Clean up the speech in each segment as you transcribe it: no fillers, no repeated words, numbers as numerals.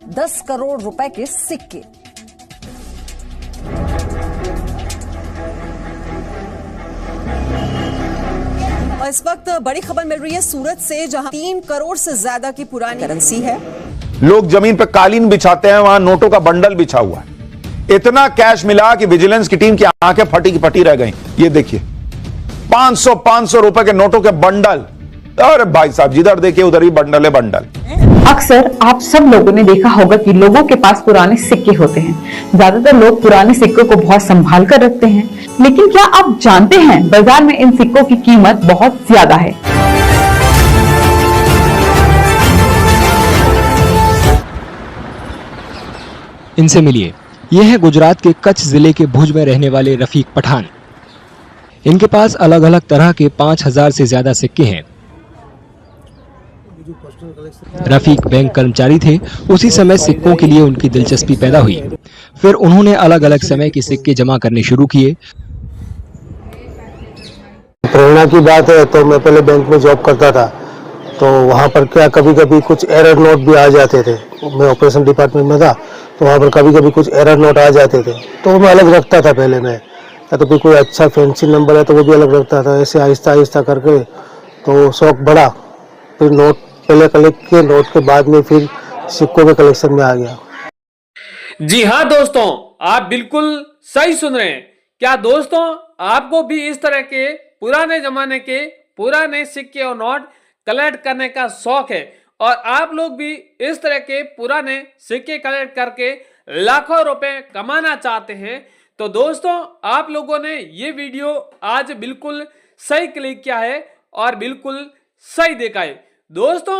10 करोड़ रुपए के सिक्के। और इस वक्त बड़ी खबर मिल रही है सूरत से, जहां 3 करोड़ से ज्यादा की पुरानी करेंसी है। लोग जमीन पे कालीन बिछाते हैं, वहां नोटों का बंडल बिछा हुआ है। इतना कैश मिला कि विजिलेंस की टीम की आंखें फटी की फटी रह गई। ये देखिए 500 रुपए के नोटों के बंडल। अरे भाई साहब, जिधर देखिए उधर ही बंडल है बंडल। अक्सर आप सब लोगों ने देखा होगा कि लोगों के पास पुराने सिक्के होते हैं। ज्यादातर लोग पुराने सिक्कों को बहुत संभाल कर रखते हैं, लेकिन क्या आप जानते हैं बाजार में इन सिक्कों की कीमत बहुत ज्यादा है। इनसे मिलिए। ये है गुजरात के कच्छ जिले के भुज में रहने वाले रफीक पठान। इनके पास अलग अलग तरह के 5000 से ज्यादा सिक्के हैं। रफीक बैंक कर्मचारी थे। उसी समय सिक्कों के लिए उनकी दिलचस्पी पैदा हुई। फिर उन्होंने अलग अलग समय के सिक्के जमा करने शुरू किए। प्रेरणा की बात है तो मैं पहले बैंक में जॉब करता था, तो वहाँ पर क्या कभी कभी कुछ एरर नोट भी आ जाते थे। मैं ऑपरेशन डिपार्टमेंट में था, तो वहाँ पर कभी कभी कुछ एरर नोट आ जाते थे, तो मैं अलग रखता था पहले मैं। या तो फिर कोई अच्छा फैंसी नंबर है तो वो भी अलग रखता था। ऐसे आहिस्ता आहिस्ता करके तो शौक बढ़ा। फिर नोट पहले कलेक्ट किए, नोट के बाद में फिर सिक्कों के कलेक्शन में आ गया। जी हाँ दोस्तों, आप बिल्कुल सही सुन रहे हैं। क्या दोस्तों आपको भी इस तरह के पुराने जमाने के पुराने सिक्के और नोट कलेक्ट करने का शौक है और आप लोग भी इस तरह के पुराने सिक्के कलेक्ट करके लाखों रुपए कमाना चाहते हैं, तो दोस्तों आप लोगों ने ये वीडियो आज बिल्कुल सही क्लिक किया है और बिल्कुल सही देखा है। दोस्तों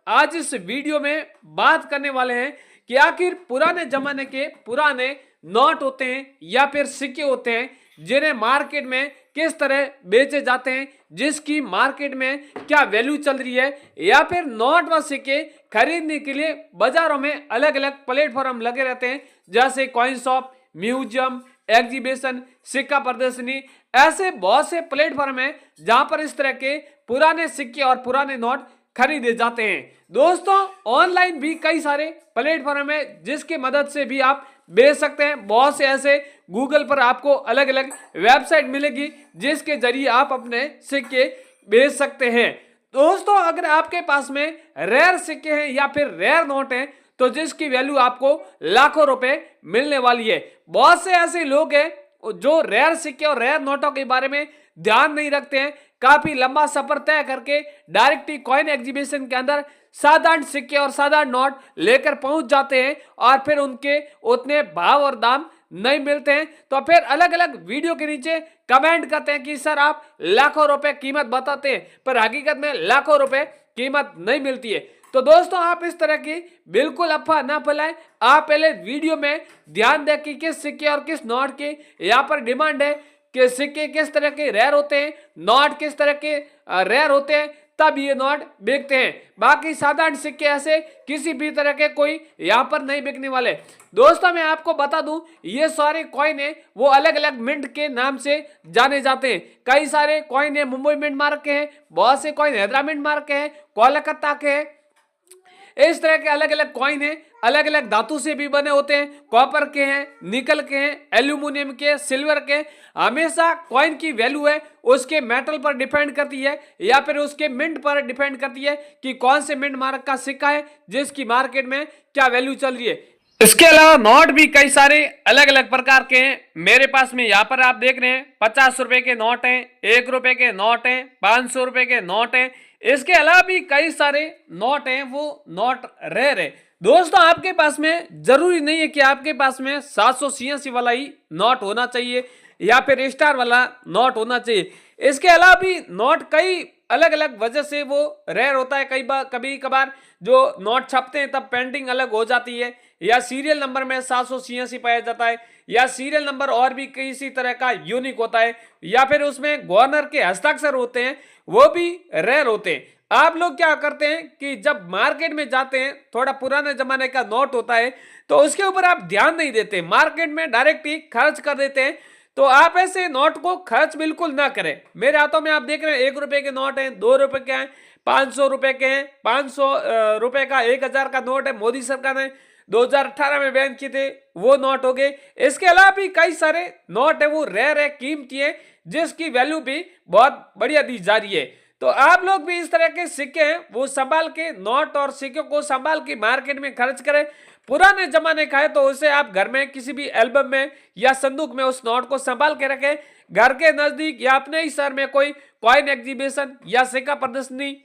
आज इस वीडियो में बात करने वाले हैं कि आखिर पुराने जमाने के पुराने नोट होते हैं या फिर सिक्के होते हैं जिन्हें मार्केट में किस तरह बेचे जाते हैं, जिसकी मार्केट में क्या वैल्यू चल रही है, या फिर नोट व सिक्के खरीदने के लिए बाजारों में अलग अलग प्लेटफॉर्म लगे रहते हैं, जैसे कॉइन शॉप, म्यूजियम, एग्जीबिशन, सिक्का प्रदर्शनी। ऐसे बहुत से प्लेटफॉर्म हैं जहां पर इस तरह के पुराने सिक्के और पुराने नोट खरीदे जाते हैं। दोस्तों ऑनलाइन भी कई सारे प्लेटफॉर्म है जिसकी मदद से भी आप बेच सकते हैं। बहुत से ऐसे गूगल पर आपको अलग अलग वेबसाइट मिलेगी जिसके जरिए आप अपने सिक्के बेच सकते हैं। दोस्तों अगर आपके पास में रेयर सिक्के हैं या फिर रेयर नोट हैं तो जिसकी वैल्यू आपको लाखों रुपए मिलने वाली है। बहुत से ऐसे लोग हैं जो रेयर सिक्के और रेयर नोटों के बारे में ध्यान नहीं रखते हैं। काफी लंबा सफर तय करके डायरेक्ट ही कॉइन एग्जीबिशन के अंदर साधारण सिक्के और साधारण नोट लेकर पहुंच जाते हैं और फिर उनके उतने भाव और दाम नहीं मिलते हैं, तो फिर अलग अलग वीडियो के नीचे कमेंट करते हैं कि सर आप लाखों रुपए कीमत बताते हैं पर हकीकत में लाखों रुपए कीमत नहीं मिलती है। तो दोस्तों आप इस तरह की बिल्कुल अफवाह ना फैलाएं। आप पहले वीडियो में ध्यान दें कि किस सिक्के और किस नोट की यहाँ पर डिमांड है, कि सिक्के किस तरह के रेयर होते हैं, नोट किस तरह के रेयर होते हैं, तब ये नोट बिकते हैं। बाकी साधारण सिक्के ऐसे किसी भी तरह के कोई यहाँ पर नहीं बिकने वाले। दोस्तों मैं आपको बता दूं ये सारे कॉइन है वो अलग अलग मिंट के नाम से जाने जाते हैं। कई सारे कॉइन है मुंबई मिंट मार्क के हैं, बहुत से कॉइन हैदराबाद मिंट मार्क के हैं, कोलकाता के हैं। इस तरह के अलग अलग कॉइन है, अलग अलग धातु से भी बने होते हैं, कॉपर के हैं, निकल के हैं, एल्यूमिनियम के, सिल्वर के। हमेशा कॉइन की वैल्यू है उसके मेटल पर डिपेंड करती है या फिर उसके मिंट पर डिपेंड करती है कि कौन से मिंट मार्क का सिक्का है जिसकी मार्केट में क्या वैल्यू चल रही है। इसके अलावा नोट भी कई सारे अलग अलग प्रकार के हैं। मेरे पास में यहाँ पर आप देख रहे हैं 50 रुपए के नोट हैं, 1 रुपए के नोट हैं, 500 रुपए के नोट हैं। इसके अलावा भी कई सारे नोट हैं, वो नोट रेयर है। दोस्तों आपके पास में जरूरी नहीं है कि आपके पास में 786 वाला ही नोट होना चाहिए या फिर स्टार वाला नोट होना चाहिए। इसके अलावा भी नोट कई अलग अलग वजह से वो रेयर होता है। कभी कभार जो नोट छपते हैं तब पेंटिंग अलग हो जाती है, या सीरियल नंबर में 786 पाया जाता है, या सीरियल नंबर और भी किसी तरह का यूनिक होता है, या फिर उसमें गवर्नर के हस्ताक्षर होते हैं वो भी रेयर होते हैं। आप लोग क्या करते हैं कि जब मार्केट में जाते हैं थोड़ा पुराने जमाने का नोट होता है तो उसके ऊपर आप ध्यान नहीं देते, मार्केट में डायरेक्ट ही खर्च कर देते हैं। तो आप ऐसे नोट को खर्च बिल्कुल ना करें। मेरे हाथों में आप देख रहे हैं 1 रुपए के नोट हैं, 2 रुपए के हैं, 500 रुपए के हैं। 500 रुपए का 1000 का नोट है, मोदी सरकार ने 2018 में बैन किए थे, वो नोट हो गए। इसके अलावा भी कई सारे नोट है, वो रेयर है, कीमती है, जिसकी वैल्यू भी बहुत बढ़िया दी जा रही है। तो आप लोग भी इस तरह के सिक्के हैं वो संभाल के, नोट और सिक्कों को संभाल के मार्केट में खर्च करें। पुराने जमाने का है तो उसे आप घर में किसी भी एल्बम में या संदूक में उस नोट को संभाल के रखें। घर के नजदीक या अपने ही शहर में कोई कॉइन एग्जीबिशन या सिक्का प्रदर्शनी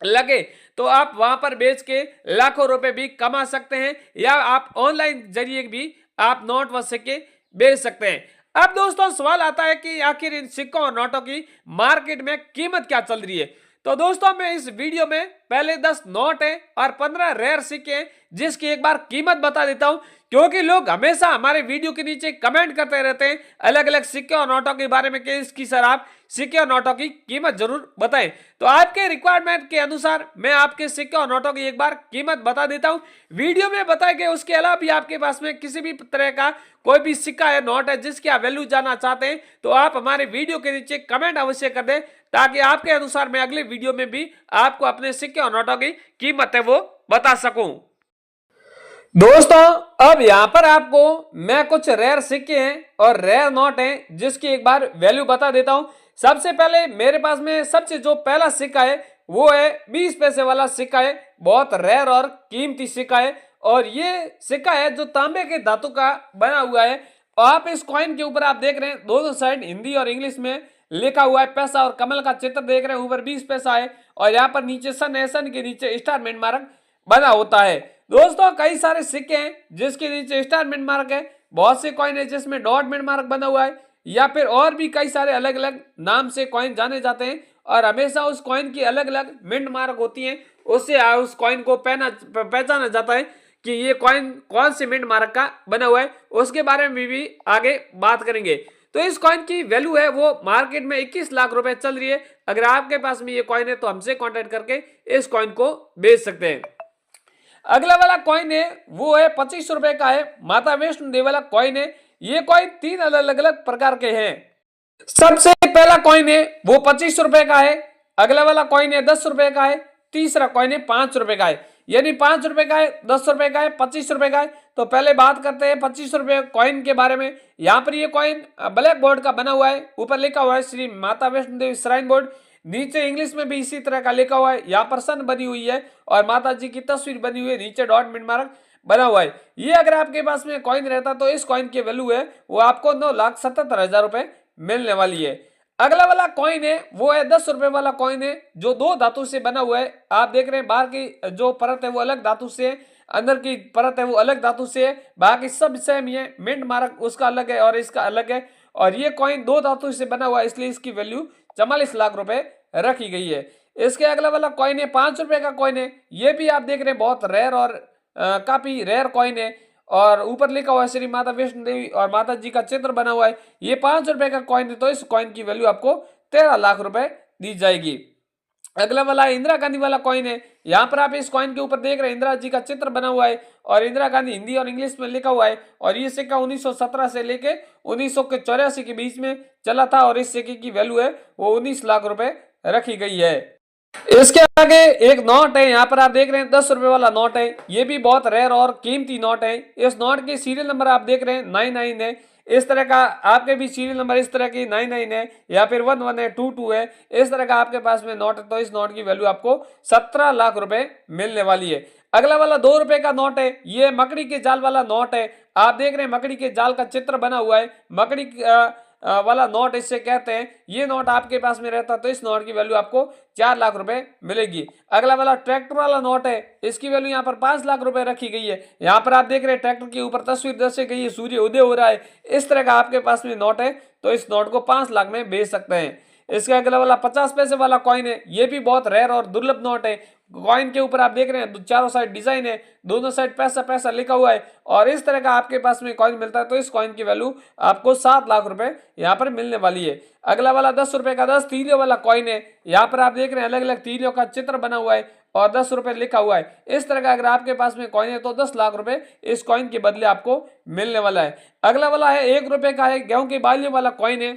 लगे तो आप वहां पर बेच के लाखों रुपए भी कमा सकते हैं, या आप ऑनलाइन जरिए भी आप नोट व सिक्के बेच सकते हैं। अब दोस्तों सवाल आता है कि आखिर इन सिक्कों और नोटों की मार्केट में कीमत क्या चल रही है। तो दोस्तों मैं इस वीडियो में पहले 10 नोट हैं और 15 रेयर सिक्के हैं जिसकी एक बार कीमत बता देता हूं, क्योंकि लोग हमेशा हमारे वीडियो के नीचे कमेंट करते रहते हैं अलग अलग सिक्के और नोटों के बारे में कि इसकी सर आप सिक्के और नोटों की कीमत जरूर बताएं। तो आपके रिक्वायरमेंट के अनुसार मैं आपके सिक्के और नोटों की एक बार कीमत बता देता हूं वीडियो में बताए गए। उसके अलावा भी आपके पास में किसी भी तरह का कोई भी सिक्का है, नोट है जिसकी आप वैल्यू जानना चाहते हैं तो आप हमारे वीडियो के नीचे कमेंट अवश्य कर दें, ताकि आपके अनुसार मैं अगले वीडियो में भी आपको अपने सिक्के और नोटों की कीमत है वो बता सकूं। दोस्तों अब यहां पर आपको मैं कुछ रेयर सिक्के हैं और रेयर नोट हैं जिसकी एक बार वैल्यू बता देता हूं। सबसे पहले मेरे पास में सबसे जो पहला सिक्का है वो है 20 पैसे वाला सिक्का है, बहुत रेयर और कीमती सिक्का है, और ये सिक्का है जो तांबे के धातु का बना हुआ है। आप इस कॉइन के ऊपर आप देख रहे हैं दोनों साइड हिंदी और इंग्लिश में लिखा हुआ है पैसा, और कमल का चित्र देख रहे हैं, ऊपर 20 पैसा है और यहाँ पर नीचे सन है, सन के नीचे स्टार मिंट मार्क बना होता है। दोस्तों कई सारे सिक्के हैं जिसके नीचे स्टार मिंट मार्क है, बहुत से कॉइन है जिसमें डॉट मिंट मार्क बना हुआ है, या फिर और भी कई सारे अलग अलग नाम से कॉइन जाने जाते हैं, और हमेशा उस कॉइन की अलग अलग मिंट मार्क होती है, उससे उस कॉइन को पहचाना जाता है कि ये कॉइन कौन से मिंट मार्क का बना हुआ है। उसके बारे में भी आगे बात करेंगे। तो इस कॉइन की वैल्यू है वो मार्केट में 21 लाख रुपए चल रही है। अगर आपके पास में ये कॉइन है तो हमसे कांटेक्ट करके इस कॉइन को बेच सकते हैं। अगला वाला कॉइन है वो है 25 रुपए का है, माता वैष्णो देवी वाला कॉइन है। ये कॉइन 3 अलग अलग प्रकार के हैं। सबसे पहला कॉइन है वो 25 रुपए का है, अगला वाला कॉइन है 10 रुपए का है, तीसरा कॉइन है 5 रुपए का है। यानी 5 रुपए का है, 10 रुपए का है, 25 रुपए का है। तो पहले बात करते हैं 25 रुपए कॉइन के बारे में। यहाँ पर ये कॉइन ब्लैक बोर्ड का बना हुआ है, ऊपर लिखा हुआ है श्री माता वैष्णो देवी श्राइन बोर्ड, नीचे इंग्लिश में भी इसी तरह का लिखा हुआ है। यहाँ पर सन बनी हुई है और माता जी की तस्वीर बनी हुई है, नीचे डॉट मिंट मार्क बना हुआ है। ये अगर आपके पास में कॉइन रहता तो इस कॉइन की वैल्यू है वो आपको 9,77,000 रुपए मिलने वाली है। अगला वाला कॉइन है वो है 10 रुपए वाला कॉइन है, जो 2 धातु से बना हुआ है। आप देख रहे हैं बाहर की जो परत है वो अलग धातु से है, अंदर की परत है वो अलग धातु से है, बाकी सब सेम ही है। मिंट मार्क उसका अलग है और इसका अलग है, और ये कॉइन 2 धातु से बना हुआ है, इसलिए इसकी वैल्यू 44 लाख रुपए रखी गई है। इसके अगला वाला कॉइन है 5 रुपए का कॉइन है। ये भी आप देख रहे हैं बहुत रेयर और काफी रेयर कॉइन है, और ऊपर लिखा हुआ है श्री माता वैष्णो देवी और माता जी का चित्र बना हुआ है। ये 5 रुपए का कॉइन है, तो इस कॉइन की वैल्यू आपको 13 लाख रुपए दी जाएगी। अगला वाला इंदिरा गांधी वाला कॉइन है। यहाँ पर आप इस कॉइन के ऊपर देख रहे हैं इंदिरा जी का चित्र बना हुआ है, और इंदिरा गांधी हिंदी और इंग्लिश में लिखा हुआ है, और ये सिक्का 1917 से लेके 1984 के बीच में चला था, और इस सिक्के की वैल्यू है वो 19 लाख रुपए रखी गई है। इसके आगे एक नोट है, यहाँ पर आप देख रहे हैं 10 रुपए वाला नोट है। ये भी बहुत रेयर और कीमती नोट है। इस नोट के सीरियल नंबर आप देख रहे हैं 99 है। इस तरह का आपके भी सीरियल नंबर इस तरह की 99 है, या फिर 11 है, 22 है, इस तरह का आपके पास में नोट है, तो इस नोट की वैल्यू आपको 17 लाख रुपए मिलने वाली है। अगला वाला 2 रुपए का नोट है। ये मकड़ी के जाल वाला नोट है। आप देख रहे हैं मकड़ी के जाल का चित्र बना हुआ है, मकड़ी वाला नोट इससे कहते हैं। ये नोट आपके पास में रहता तो इस नोट की वैल्यू आपको 4 लाख रुपए मिलेगी। अगला वाला ट्रैक्टर वाला नोट है, इसकी वैल्यू यहाँ पर 5 लाख रुपए रखी गई है। यहाँ पर आप देख रहे हैं ट्रैक्टर के ऊपर तस्वीर दर्शाई गई है, सूर्य उदय हो रहा है। इस तरह का आपके पास में नोट है, तो इस नोट को 5 लाख में बेच सकते हैं। इसके अगला वाला 50 पैसे वाला कॉइन है। ये भी बहुत रेयर और दुर्लभ नोट है। कॉइन के ऊपर आप देख रहे हैं चारों साइड डिजाइन है, दोनों साइड पैसा पैसा लिखा हुआ है, और इस तरह का आपके पास में कॉइन मिलता है, तो इस कॉइन की वैल्यू आपको 7 लाख रुपए यहाँ पर मिलने वाली है। अगला वाला 10 रुपए का 10 तीलियों वाला कॉइन है। यहाँ पर आप देख रहे हैं अलग अलग तीलियों का चित्र बना हुआ है और 10 रुपए लिखा हुआ है। इस तरह का अगर आपके पास में कॉइन है तो 10 लाख रुपए इस कॉइन के बदले आपको मिलने वाला है। अगला वाला है 1 रुपए का है, गेहूं की बालियों वाला कॉइन है।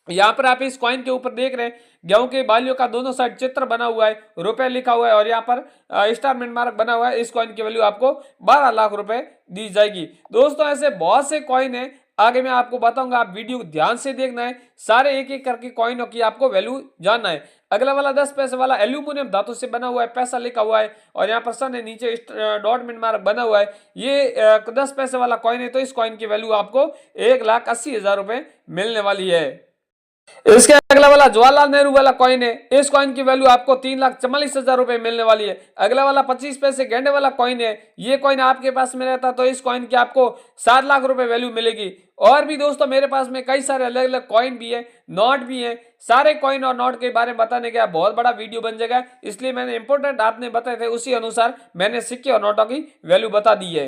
यहाँ पर आप इस कॉइन के ऊपर देख रहे हैं गेहूं के बालियों का दोनों साइड चित्र बना हुआ है, रुपए लिखा हुआ है और यहाँ पर स्टार मिंट मार्क बना हुआ है। इस कॉइन की वैल्यू आपको 12 लाख रुपए दी जाएगी। दोस्तों ऐसे बहुत से कॉइन है, आगे मैं आपको बताऊंगा, आप वीडियो ध्यान से देखना है, सारे एक एक करके कॉइनों की आपको वैल्यू जानना है। अगला वाला 10 पैसे वाला एल्यूमिनियम धातु से बना हुआ है, पैसा लिखा हुआ है और यहाँ पर सन है, नीचे डॉट मिनट मार्क बना हुआ है। ये 10 पैसे वाला कॉइन है, तो इस कॉइन की वैल्यू आपको 1,80,000 रुपए मिलने वाली है। इसके अगला वाला जवाहरलाल नेहरू वाला कॉइन है, इस कॉइन की वैल्यू आपको 3,44,000 रुपए मिलने वाली है। अगला वाला 25 पैसे गेंडे वाला कॉइन है, ये कॉइन आपके पास में रहता तो इस कॉइन की आपको 7 लाख रुपए वैल्यू मिलेगी। और भी दोस्तों मेरे पास में कई सारे अलग अलग कॉइन भी है, नोट भी है, सारे कॉइन और नोट के बारे में बताने का बहुत बड़ा वीडियो बन जाएगा, इसलिए मैंने इंपोर्टेंट आपने बताए थे उसी अनुसार मैंने सिक्के और नोटों की वैल्यू बता दी है।